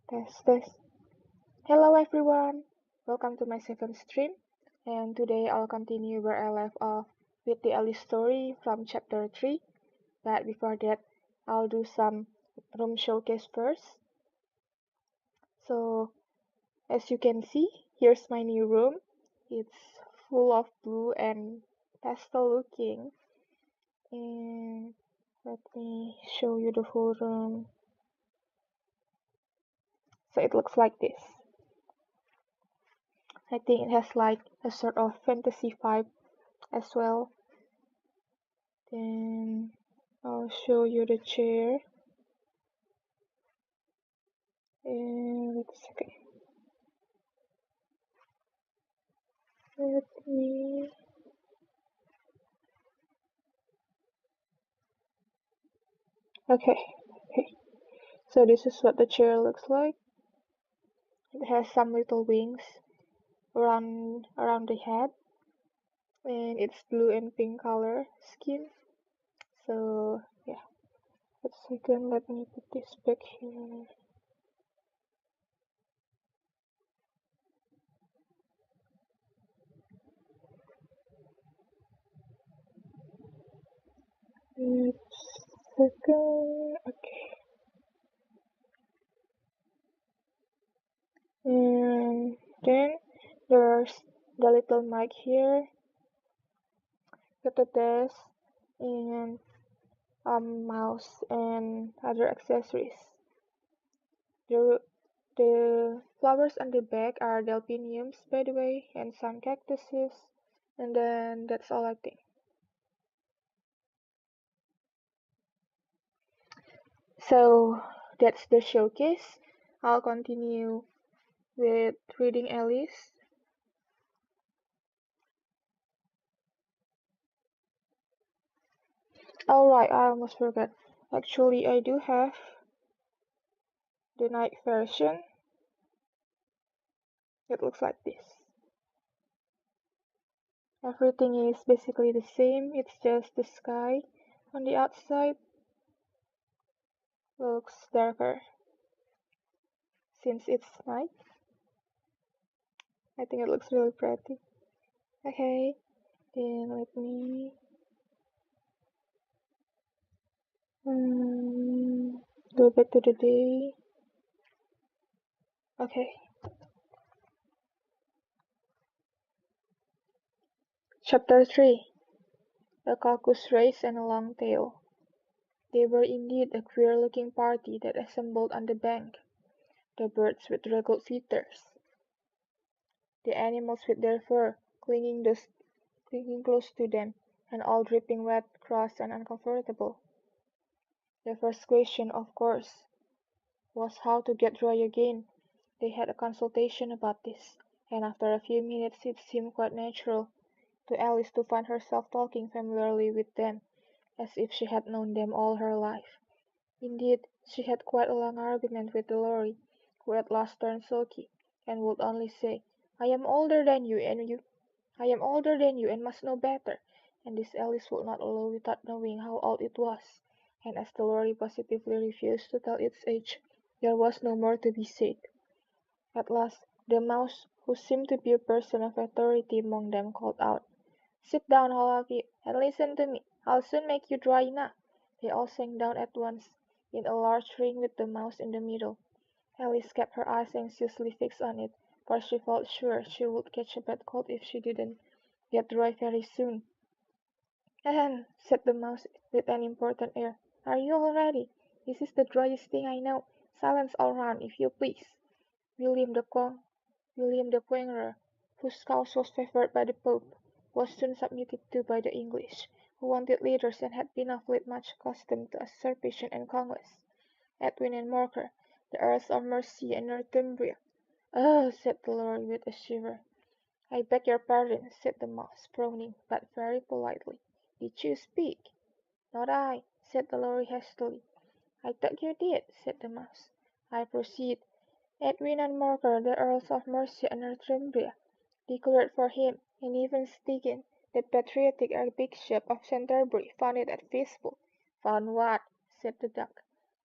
Test. Hello everyone, welcome to my second stream, and today I'll continue where I left off with the Alice story from chapter 3, but before that, I'll do some room showcase first. So, as you can see, here's my new room. It's full of blue and pastel looking, and let me show you the full room. So it looks like this. I think it has like a sort of fantasy vibe as well. Then I'll show you the chair. And wait a second. Let me. Okay. So this is what the chair looks like. It has some little wings around the head, and it's blue and pink color skin. So yeah. Wait a second. Let me put this back here. Wait a second. Okay. And then there's the little mic here, got the desk, and mouse and other accessories. The flowers on the back are delphiniums, by the way, and some cactuses, and then that's all I think. So that's the showcase. I'll continue with reading Alice. Oh right, I almost forgot. Actually, I do have the night version. It looks like this. Everything is basically the same, it's just the sky on the outside looks darker since it's night. I think it looks really pretty. Okay, then let me go back to the day. Okay. Chapter 3. A caucus race and a long tail. They were indeed a queer-looking party that assembled on the bank. The birds with wrinkled feathers. The animals with their fur clinging close to them, and all dripping wet, cross, and uncomfortable. The first question, of course, was how to get dry again. They had a consultation about this, and after a few minutes it seemed quite natural to Alice to find herself talking familiarly with them, as if she had known them all her life. Indeed, she had quite a long argument with the lorry, who at last turned sulky, and would only say, I am older than you and must know better, and this Alice would not allow without knowing how old it was, and as the lorry positively refused to tell its age, there was no more to be said. At last, the mouse, who seemed to be a person of authority among them, called out, Sit down, all of you, and listen to me. I'll soon make you dry enough. They all sank down at once, in a large ring with the mouse in the middle. Alice kept her eyes anxiously fixed on it, for she felt sure she would catch a bad cold if she didn't get dry very soon. Ahem, said the mouse with an important air. Are you all ready? This is the driest thing I know. Silence all round, if you please. William the Quengerer, whose cause was favored by the Pope, was soon submitted to by the English, who wanted leaders and had been of late much accustomed to usurpation and conquest. Edwin and Morcar, the Earls of Mercia and Northumbria. Oh, said the lord with a shiver. I beg your pardon, said the mouse, frowning, but very politely. Did you speak? Not I, said the lorry hastily. I thought you did, said the mouse. I proceed. Edwin and Morcar, the Earls of Mercia and Northumbria, declared for him, and even Stephen, the patriotic Archbishop of Canterbury, found it at Feastful. Found what? Said the duck.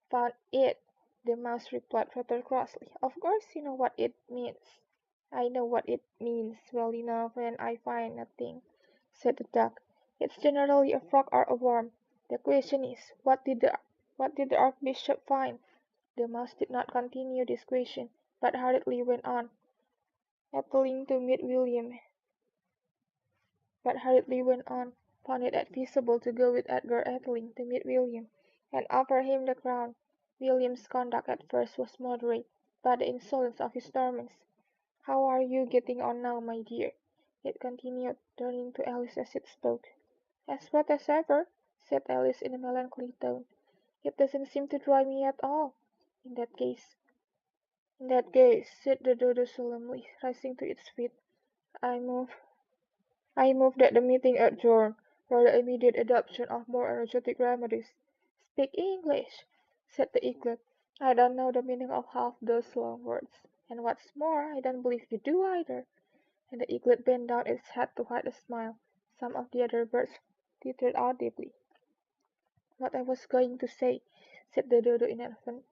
Found it, The mouse replied rather crossly. Of course you know what it means. I know what it means well enough when I find a thing, said the duck. It's generally a frog or a worm. The question is, what did the archbishop find? The mouse did not continue this question, but hurriedly went on, appealing to meet William. Found it advisable to go with Edgar Atheling to meet William, and offer him the crown. William's conduct at first was moderate, but the insolence of his torments. How are you getting on now, my dear? It continued, turning to Alice as it spoke. As wet as ever, said Alice in a melancholy tone. It doesn't seem to dry me at all. In that case, said the dodo solemnly, rising to its feet, I move that the meeting adjourn for the immediate adoption of more energetic remedies. Speak English, said the eaglet. I don't know the meaning of half those long words, and what's more, I don't believe you do either. And the eaglet bent down its head to hide a smile. Some of the other birds tittered audibly. What I was going to say, said the dodo in an offended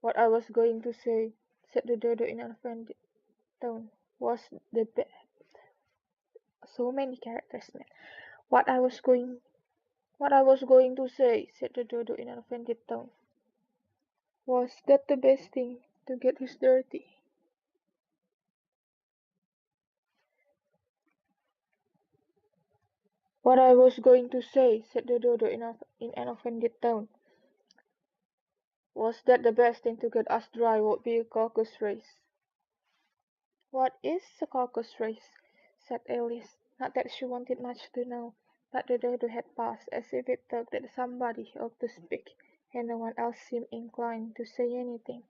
What I was going to say, said the dodo in an offended tone, was the so many characters, man. What I was going to say, said the dodo in an offended tone, was that the best thing to get his dirty. What I was going to say, said the dodo in an offended tone, was that the best thing to get us dry would be a caucus race. What is a caucus race? Said Alice. Not that she wanted much to know, but the dodo had paused, as if it thought that somebody ought to speak, and no one else seemed inclined to say anything.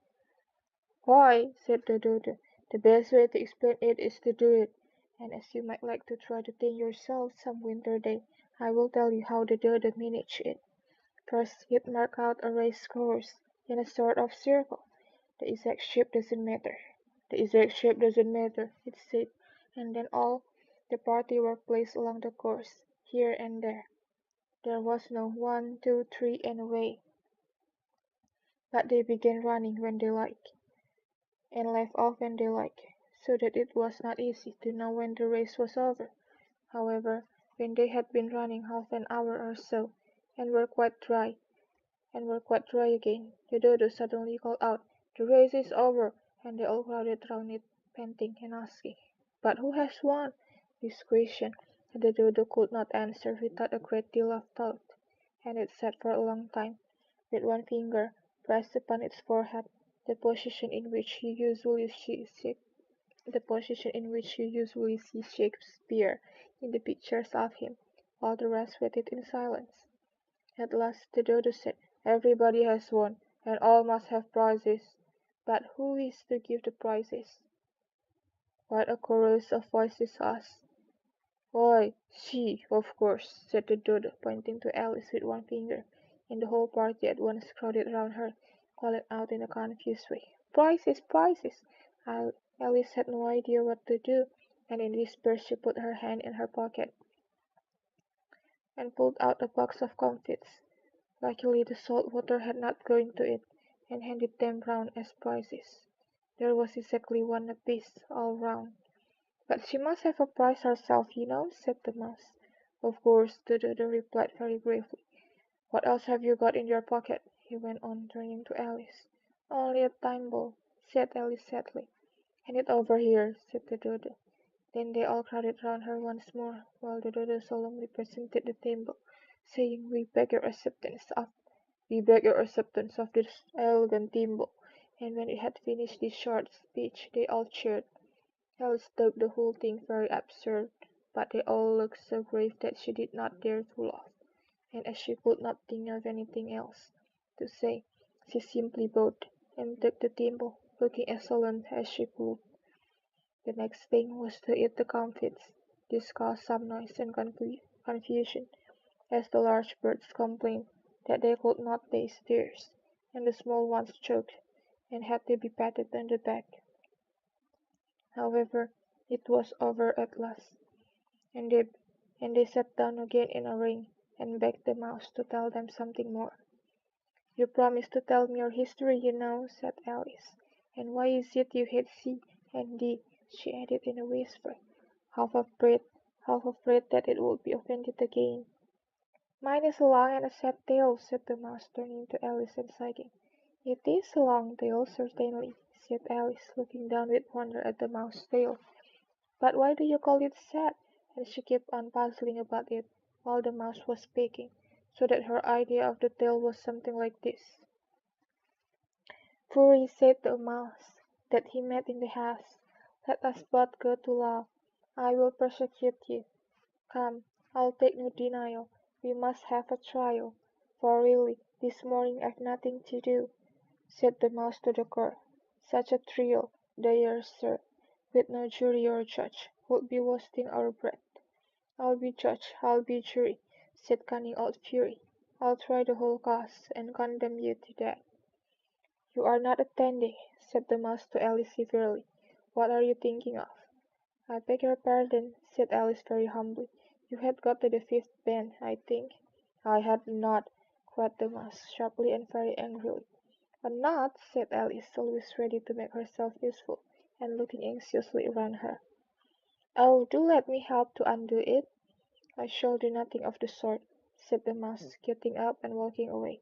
Why, said the dodo, the best way to explain it is to do it, and as you might like to try the thing yourself some winter day, I will tell you how the dodo managed it. First, he'd mark out a race course in a sort of circle. The exact shape doesn't matter. It said, and then all the party were placed along the course, here and there. There was no 1, 2, 3, and away. But they began running when they liked, and left off when they liked, so that it was not easy to know when the race was over. However, when they had been running half an hour or so, and were quite dry again, the dodo suddenly called out, "The race is over!" and they all crowded round it, panting and asking, "But who has won?" This question the dodo could not answer without a great deal of thought, and it sat for a long time, with one finger pressed upon its forehead, the position in which you usually see Shakespeare in the pictures of him, while the rest waited in silence. At last the dodo said, "Everybody has won, and all must have prizes. But who is to give the prizes?" Quite a chorus of voices asked. "Why, she, of course," said the dodo, pointing to Alice with one finger, and the whole party at once crowded round her, calling out in a confused way, "Prizes, prizes!" Alice had no idea what to do, and in despair she put her hand in her pocket and pulled out a box of comfits. Luckily the salt water had not got into it, and handed them round as prizes. There was exactly one apiece, all round. "But she must have a prize herself, you know," said the mouse. "Of course," the dodo replied very gravely. "What else have you got in your pocket?" he went on, turning to Alice. "Only a thimble," said Alice sadly. "Hand it over here," said the dodo. Then they all crowded round her once more, while the dodo solemnly presented the thimble, saying, we beg your acceptance of this elegant thimble." And when it had finished this short speech, they all cheered. Alice thought the whole thing very absurd, but they all looked so grave that she did not dare to laugh, and as she could not think of anything else to say, she simply bowed and took the thimble, looking as solemn as she could. The next thing was to eat the comfits. This caused some noise and confusion, as the large birds complained that they could not taste theirs, and the small ones choked, and had to be patted on the back. However, it was over at last, and they sat down again in a ring, and begged the mouse to tell them something more. "You promised to tell me your history, you know," said Alice. "And why is it you hate C and D?" she added in a whisper, half afraid that it would be offended again. "Mine is a long and a sad tale," said the mouse, turning to Alice and sighing. "It is a long tale, certainly," said Alice, looking down with wonder at the mouse's tail. "But why do you call it sad?" And she kept on puzzling about it, while the mouse was speaking, so that her idea of the tale was something like this. "Fury said to a mouse that he met in the house, 'Let us both go to law. I will prosecute you. Come, I'll take no denial. We must have a trial. For really, this morning I've nothing to do,' said the mouse to the court. 'Such a trial, dear sir, with no jury or judge, would be wasting our breath.' 'I'll be judge, I'll be jury,' said cunning old Fury. 'I'll try the whole cause, and condemn you to death.' 'You are not attending,' said the mouse to Alice severely. 'What are you thinking of?' 'I beg your pardon,' said Alice very humbly. 'You had got to the fifth bend, I think.' 'I had not,' cried the mouse, sharply and very angrily. 'A knot?' said Alice, always ready to make herself useful, and looking anxiously around her. 'Oh, do let me help to undo it.' 'I shall do nothing of the sort,' said the mouse, getting up and walking away.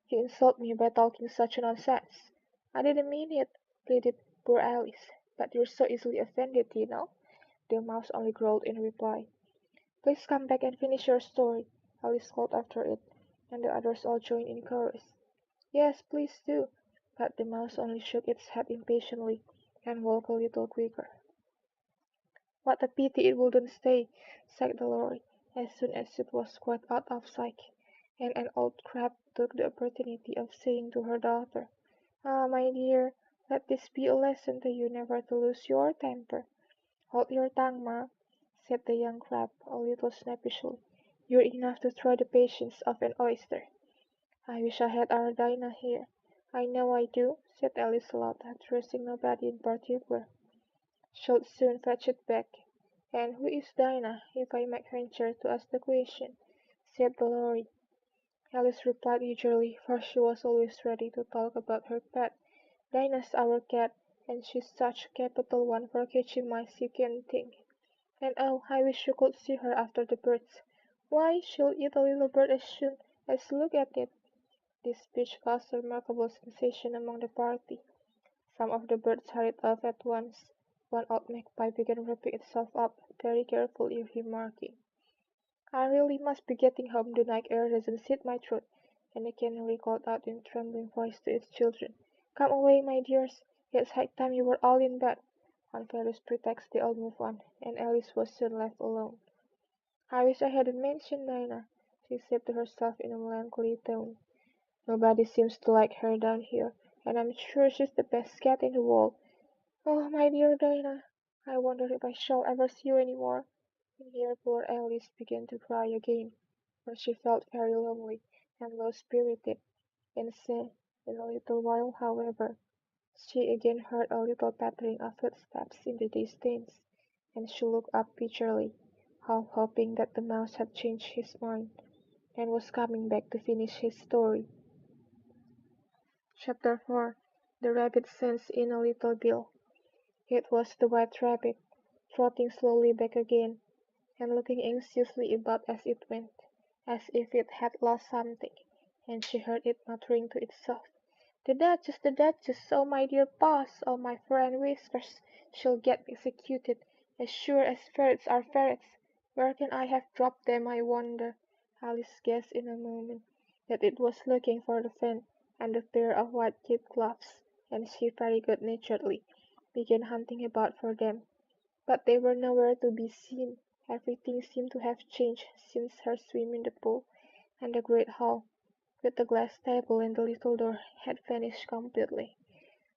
'You insult me by talking such nonsense.' 'I didn't mean it,' pleaded poor Alice. 'But you're so easily offended, you know.' The mouse only growled in reply. 'Please come back and finish your story,' Alice called after it, and the others all joined in chorus. 'Yes, please do.' But the mouse only shook its head impatiently, and walked a little quicker. 'What a pity it wouldn't stay,' sighed the lorry, as soon as it was quite out of sight, and an old crab took the opportunity of saying to her daughter, 'Ah, my dear, let this be a lesson to you never to lose your temper.' 'Hold your tongue, ma,' said the young crab, a little snappishly. 'You're enough to try the patience of an oyster.' 'I wish I had our Dinah here.' 'I know I do,' said Alice aloud, addressing nobody in particular. 'Should soon fetch it back.' 'And who is Dinah, if I may venture to ask the question?' said the lorry. Alice replied eagerly, for she was always ready to talk about her pet. 'Dinah's our cat, and she's such a capital one for catching mice you can't think. And oh, I wish you could see her after the birds. Why, she'll eat a little bird as soon as look at it.' This speech caused a remarkable sensation among the party. Some of the birds hurried off at once. One old magpie began wrapping itself up very carefully, remarking, 'I really must be getting home. The night air doesn't suit my throat.' And the canary called out in a trembling voice to its children, 'Come away, my dears. It's high time you were all in bed.' On various pretexts they all moved on, and Alice was soon left alone. 'I wish I hadn't mentioned Dinah,' she said to herself in a melancholy tone. 'Nobody seems to like her down here, and I'm sure she's the best cat in the world. Oh, my dear Dinah, I wonder if I shall ever see you any more.' And here poor Alice began to cry again, for she felt very lonely and low-spirited, and so, in a little while, however, she again heard a little pattering of footsteps in the distance, and she looked up eagerly, half hoping that the mouse had changed his mind, and was coming back to finish his story. Chapter 4. The rabbit sends in a little bill. It was the white rabbit, trotting slowly back again, and looking anxiously about as it went, as if it had lost something, and she heard it muttering to itself, the Duchess, oh my dear boss, oh my friend Whiskers, she'll get me executed, as sure as ferrets are ferrets. Where can I have dropped them, I wonder?' Alice guessed in a moment that it was looking for the fan and the pair of white kid gloves, and she very good-naturedly began hunting about for them. But they were nowhere to be seen. Everything seemed to have changed since her swim in the pool, and the great hall, with the glass table and the little door, had vanished completely.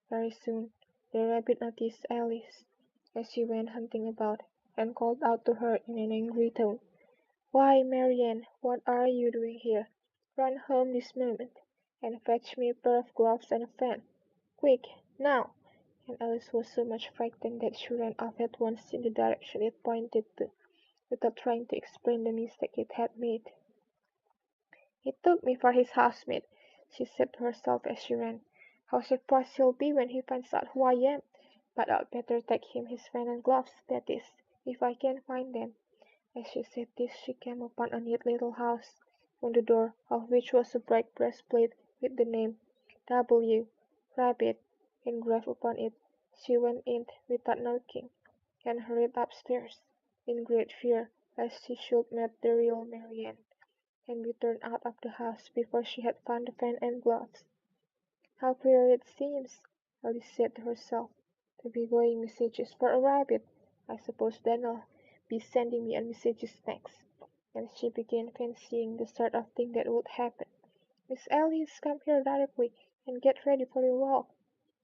Very soon the rabbit noticed Alice, as she went hunting about, and called out to her in an angry tone, 'Why, Marianne, what are you doing here? Run home this moment, and fetch me a pair of gloves and a fan. Quick, now!' And Alice was so much frightened that she ran off at once in the direction it pointed to, without trying to explain the mistake it had made. 'He took me for his housemaid,' she said to herself as she ran. "How surprised he'll be when he finds out who I am! But I'd better take him his fan and gloves, that is, if I can find them." As she said this, she came upon a neat little house, on the door of which was a bright breastplate with the name W. Rabbit engraved upon it. She went in without knocking, and hurried upstairs, in great fear lest she should meet the real Marianne, and be turned out of the house before she had found the fan and gloves. "How queer it seems," Alice said to herself, "to be going messages for a rabbit. I suppose Dan'll be sending me a messages next." And she began fancying the sort of thing that would happen. "Miss Alice, come here directly, and get ready for your walk."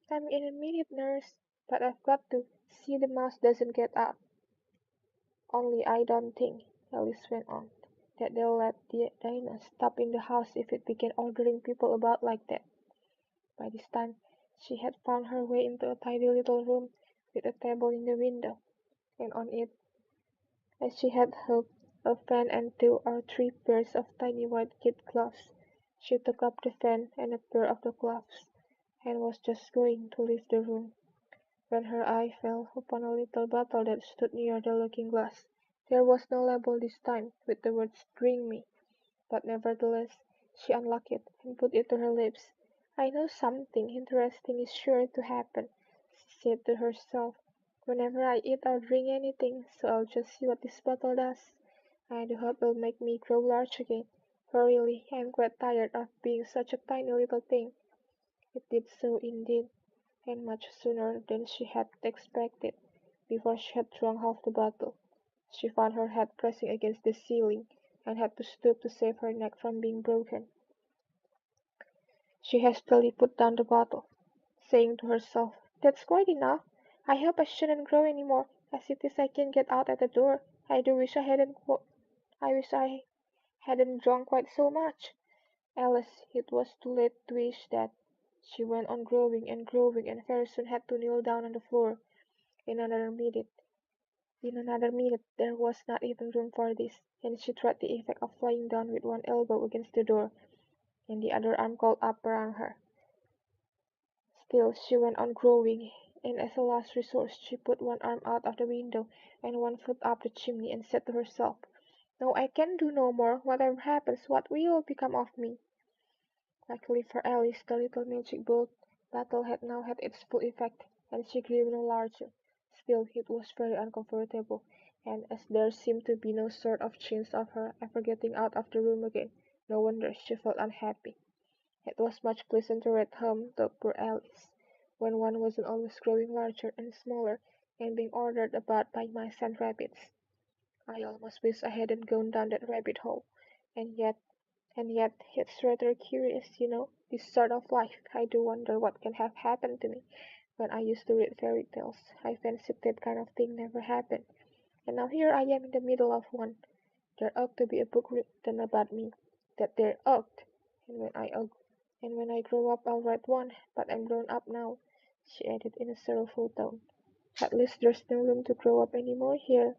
"Coming in a minute, nurse. But I've got to see the mouse doesn't get out." "Only I don't think," Alice went on, "that they'll let Dinah stop in the house if it began ordering people about like that." By this time she had found her way into a tidy little room with a table in the window, and on it, as she had hoped, a fan and 2 or 3 pairs of tiny white kid gloves. She took up the fan and a pair of the gloves, and was just going to leave the room, when her eye fell upon a little bottle that stood near the looking-glass. There was no label this time, with the words "Drink me," but nevertheless she unlocked it and put it to her lips. "I know something interesting is sure to happen," she said to herself, "whenever I eat or drink anything, so I'll just see what this bottle does. I do hope it'll make me grow large again, for really I'm quite tired of being such a tiny little thing." It did so indeed, and much sooner than she had expected. Before she had drunk half the bottle, she found her head pressing against the ceiling, and had to stoop to save her neck from being broken. She hastily put down the bottle, saying to herself, "That's quite enough. I hope I shouldn't grow any more. As it is I can't get out at the door. I do wish I hadn't drunk quite so much." Alas, it was too late to wish that. She went on growing, and very soon had to kneel down on the floor. In another minute there was not even room for this, and she tried the effect of lying down with one elbow against the door, and the other arm curled up around her. Still she went on growing, and as a last resource she put one arm out of the window and one foot up the chimney, and said to herself, "No, I can do no more. Whatever happens, what will become of me?" Luckily for Alice, the little magic bottle had now had its full effect, and she grew no larger. Still it was very uncomfortable, and as there seemed to be no sort of chance of her ever getting out of the room again, no wonder she felt unhappy. It was much pleasanter at home, thought poor Alice, when one wasn't always growing larger and smaller, and being ordered about by mice and rabbits. I almost wish I hadn't gone down that rabbit hole. And yet, it's rather curious, this sort of life. I do wonder what can have happened to me. When I used to read fairy tales, I fancied that kind of thing never happened. And now here I am in the middle of one. There ought to be a book written about me. That there ought. And when I grow up I'll write one, but I'm grown up now," she added in a sorrowful tone. "At least there's no room to grow up any more here."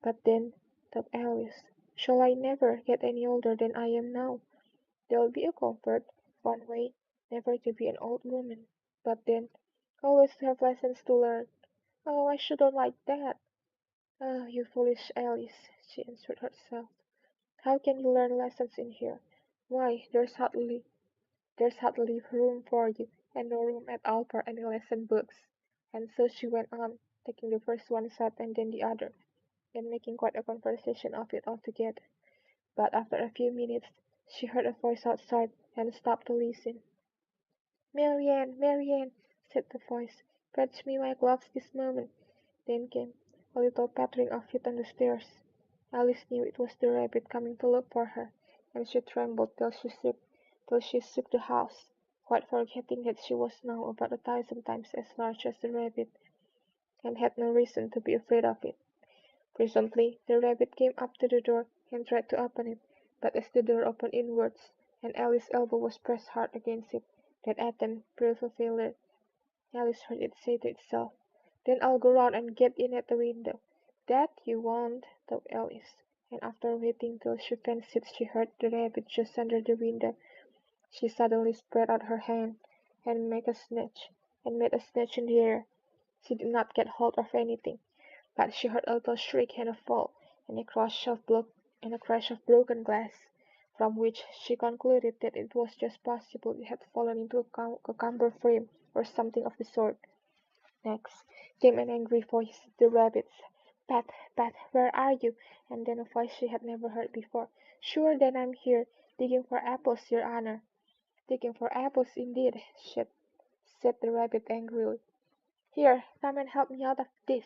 But then, thought Alice, shall I never get any older than I am now? There'll be a comfort, one way, never to be an old woman. But then, always to have lessons to learn. Oh, I shouldn't like that. "Oh, you foolish Alice," she answered herself. "How can you learn lessons in here? Why, there's hardly room for you, and no room at all for any lesson books." And so she went on, taking the first one side and then the other, and making quite a conversation of it altogether. But after a few minutes she heard a voice outside, and stopped to listen. "Marianne, Marianne," said the voice, "fetch me my gloves this moment." Then came a little pattering of feet on the stairs. Alice knew it was the rabbit coming to look for her, and she trembled till she shook the house, quite forgetting that she was now about 1,000 times as large as the rabbit, and had no reason to be afraid of it. Presently the rabbit came up to the door, and tried to open it, but as the door opened inwards, and Alice's elbow was pressed hard against it, that attempt proved a failure. Alice heard it say to itself, "Then I'll go round and get in at the window." "That you won't," thought Alice, and after waiting till she fancied she heard the rabbit just under the window, She suddenly spread out her hand and made a snatch in the air. She did not get hold of anything, but she heard a little shriek and a fall, and a crash of broken glass, from which she concluded that it was just possible it had fallen into a cucumber frame or something of the sort. Next came an angry voice, the rabbit's. "Pat, Pat, where are you?" And then a voice she had never heard before. "Sure then I'm here, digging for apples, your honor." "Digging for apples indeed," said the rabbit angrily. "Here, come and help me out of this."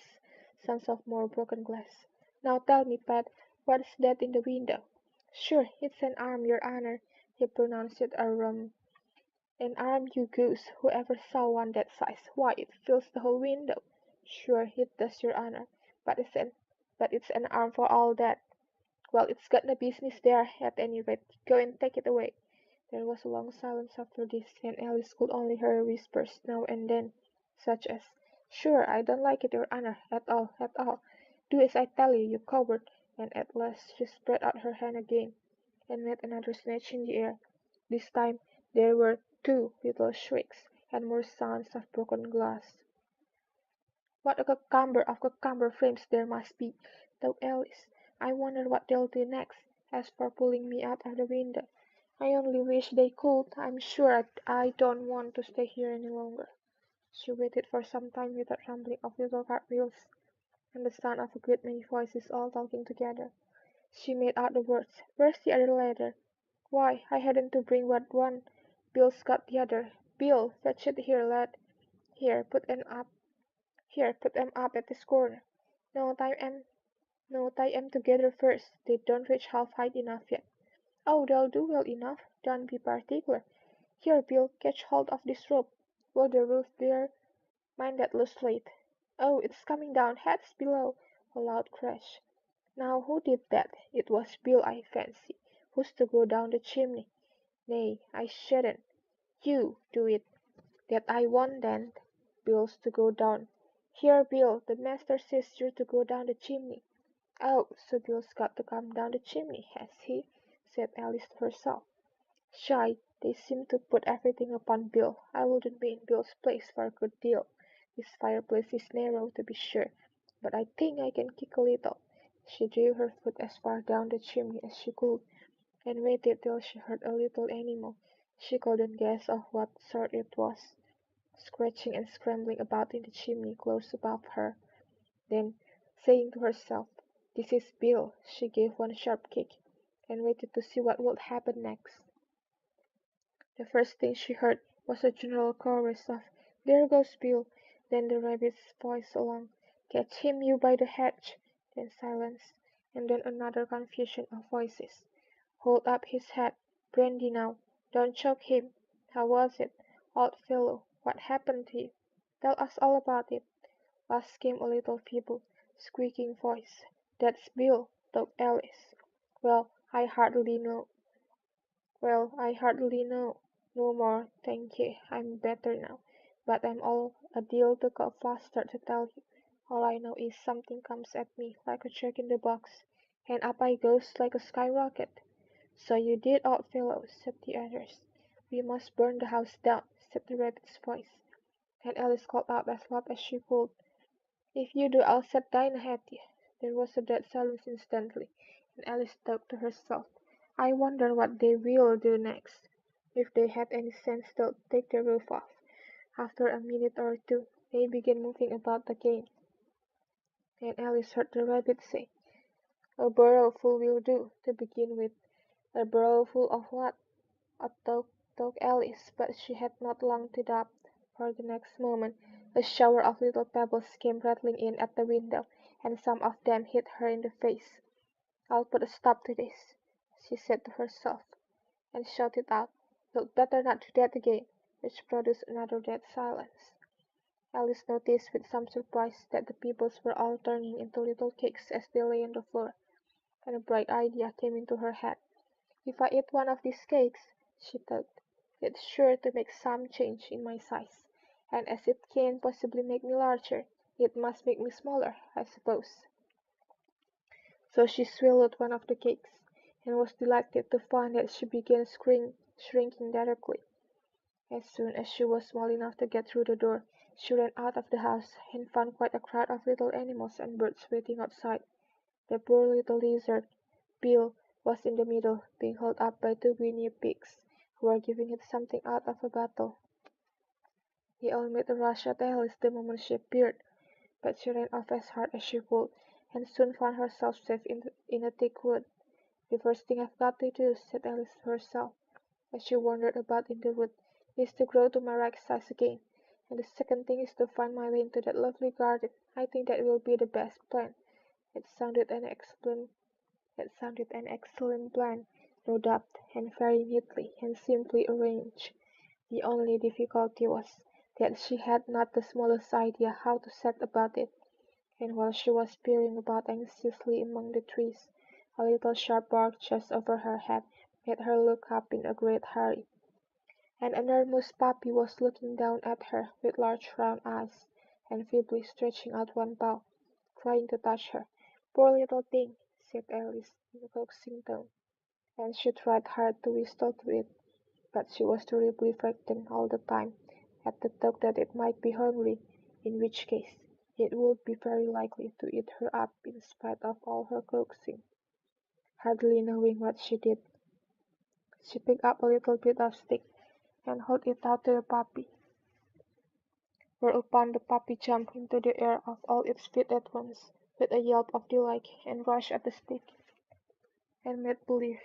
Sounds of more broken glass. "Now tell me, Pat, what's that in the window?" "Sure, it's an arm, your honor." He pronounced it "An arm, you goose. Who ever saw one that size? Why, it fills the whole window." "Sure it does, your honor, but it's an arm for all that." "Well, it's got no business there, at any rate. Go and take it away." There was a long silence after this, and Alice could only hear whispers now and then, such as, "Sure, I don't like it, your honor, at all, at all. Do as I tell you, you coward." And at last she spread out her hand again, and made another snatch in the air. This time there were two little shrieks, and more sounds of broken glass. "What a cucumber of cucumber frames there must be," thought Alice. "I wonder what they'll do next. As for pulling me out of the window, I only wish they could. I'm sure I don't want to stay here any longer." She waited for some time without rumbling of little cartwheels, and the sound of a great many voices all talking together. She made out the words, "Where's the other ladder? Why, I hadn't to bring but one. Bill's got the other. Bill, fetch it here, lad. Here, put 'em up. Here, put 'em up at this corner. No, tie 'em together first. They don't reach half height enough yet." "Oh, they'll do well enough. Don't be particular. Here, Bill, catch hold of this rope. Will the roof bear? Mind that loose slate. Oh, it's coming down. Heads below." A loud crash. Now who did that? It was Bill, I fancy. Who's to go down the chimney? Nay, I shouldn't. You do it. That I won't then. Bill's to go down. Here, Bill, the master says you're to go down the chimney. "Oh, so Bill's got to come down the chimney, has he?" said Alice to herself. "Shy, they seem to put everything upon Bill. I wouldn't be in Bill's place for a good deal. This fireplace is narrow, to be sure, but I think I can kick a little." She drew her foot as far down the chimney as she could, and waited till she heard a little animal, she couldn't guess of what sort it was, scratching and scrambling about in the chimney close above her. Then, saying to herself, "This is Bill," she gave one sharp kick, and waited to see what would happen next. The first thing she heard was a general chorus of "There goes Bill!" Then the rabbit's voice along, "Catch him, you by the hedge!" Then silence, and then another confusion of voices. "Hold up his head, Brandy now! Don't choke him! How was it, old fellow? What happened to you? Tell us all about it." Last came a little feeble, squeaking voice. "That's Bill," thought Alice. "Well, I hardly know. No more, thank you. I'm better now, but I'm all a deal too flustered to tell you. All I know is something comes at me like a jack in the box, and up I goes like a skyrocket." "So you did, old fellow," said the others. "We must burn the house down," said the rabbit's voice, and Alice called out as loud as she could, "If you do, I'll set Dinah at you." There was a dead silence instantly, and Alice thought to herself, "I wonder what they will do next. If they had any sense they'd take the roof off." After a minute or two, they began moving about again, and Alice heard the rabbit say, "A barrel full will do, to begin with." "A barrel full of what?" thought Alice, but she had not long to doubt, for the next moment a shower of little pebbles came rattling in at the window, and some of them hit her in the face. "I'll put a stop to this," she said to herself, and shouted out, "You'd better not do that again," which produced another dead silence. Alice noticed with some surprise that the pebbles were all turning into little cakes as they lay on the floor, and a bright idea came into her head. "If I eat one of these cakes," she thought, "it's sure to make some change in my size, and as it can't possibly make me larger, it must make me smaller, I suppose." So she swallowed one of the cakes, and was delighted to find that she began shrinking directly. As soon as she was small enough to get through the door, she ran out of the house and found quite a crowd of little animals and birds waiting outside. The poor little lizard, Bill, was in the middle, being held up by two guinea pigs, who were giving it something out of a bottle. They all made a rush at Alice the moment she appeared, but she ran off as hard as she could, and soon found herself safe in a thick wood. "The first thing I've got to do," said Alice to herself, as she wandered about in the wood, "is to grow to my right size again, and the second thing is to find my way into that lovely garden. I think that will be the best plan." It sounded an excellent plan, no doubt, and very neatly and simply arranged. The only difficulty was that she had not the smallest idea how to set about it, and while she was peering about anxiously among the trees, a little sharp bark just over her head made her look up in a great hurry. An enormous puppy was looking down at her with large round eyes, and feebly stretching out one paw, trying to touch her. "Poor little thing," said Alice, in a coaxing tone, and she tried hard to whistle to it, but she was terribly frightened all the time at the thought that it might be hungry, in which case it would be very likely to eat her up in spite of all her coaxing. Hardly knowing what she did, she picked up a little bit of stick and held it out to the puppy, whereupon the puppy jumped into the air off all its feet at once, with a yelp of delight, and rushed at the stick, and made believe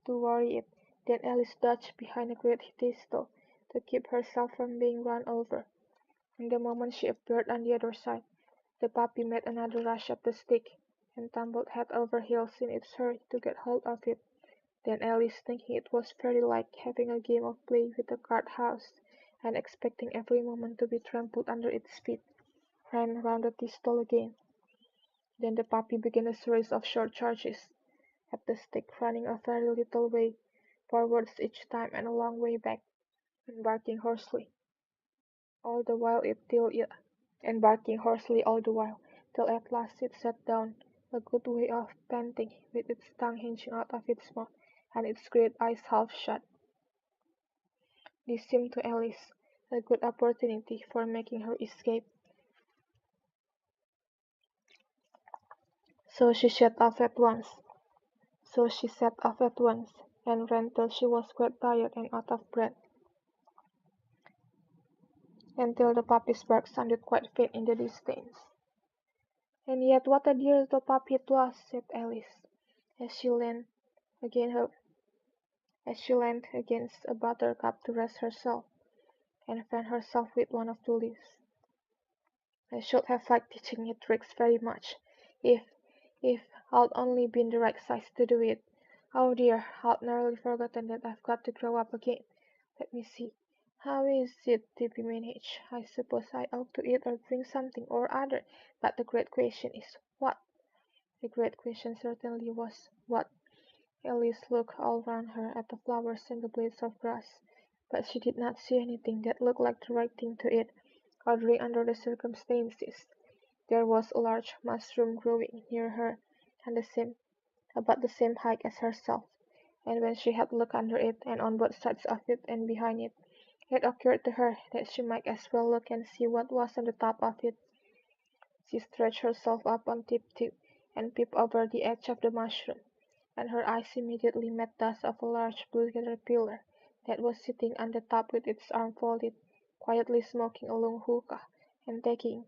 to worry it. Then Alice dodged behind a great thistle to keep herself from being run over, and the moment she appeared on the other side, the puppy made another rush at the stick, and tumbled head over heels in its hurry to get hold of it. Then Alice, thinking it was very like having a game of play with a guard house, and expecting every moment to be trampled under its feet, ran round the thistle again. Then the puppy began a series of short charges at the stick, running a very little way forwards each time and a long way back, and barking hoarsely all the while till at last it sat down, a good way off, panting, with its tongue hanging out of its mouth, and its great eyes half shut. This seemed to Alice a good opportunity for making her escape, so she set off at once. And ran till she was quite tired and out of breath, until the puppy's bark sounded quite faint in the distance. "And yet what a dear little puppy it was," said Alice, as she leaned against a buttercup to rest herself, and fan herself with one of the leaves. "I should have liked teaching it tricks very much, if I'd only been the right size to do it. Oh dear, I'd nearly forgotten that I've got to grow up again. Let me see. How is it to be managed? I suppose I ought to eat or drink something or other, but the great question is, what?" The great question certainly was, what? Alice looked all round her at the flowers and the blades of grass, but she did not see anything that looked like the right thing to eat or drink under the circumstances. There was a large mushroom growing near her, and about the same height as herself, and when she had looked under it, and on both sides of it and behind it, it occurred to her that she might as well look and see what was on the top of it. She stretched herself up on tiptoe, and peeped over the edge of the mushroom, and her eyes immediately met those of a large blue caterpillar that was sitting on the top with its arm folded, quietly smoking a long hookah, and taking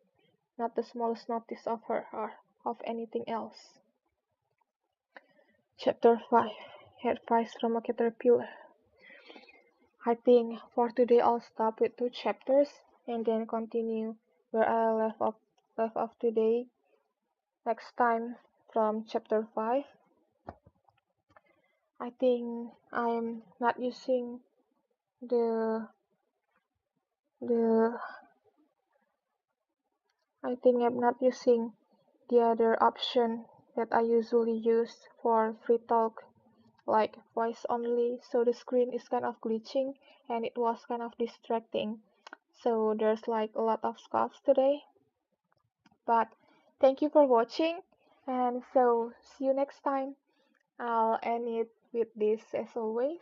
not the smallest notice of her or of anything else. Chapter 5. Advice from a Caterpillar. I think for today I'll stop with 2 chapters and then continue where I left off today next time from chapter 5. I think I'm not using the I think I'm not using the other option that I usually use for free talk, like voice only, so the screen is kind of glitching and it was kind of distracting. So there's like a lot of scoffs today. But thank you for watching, and so see you next time. I'll end it with this as always.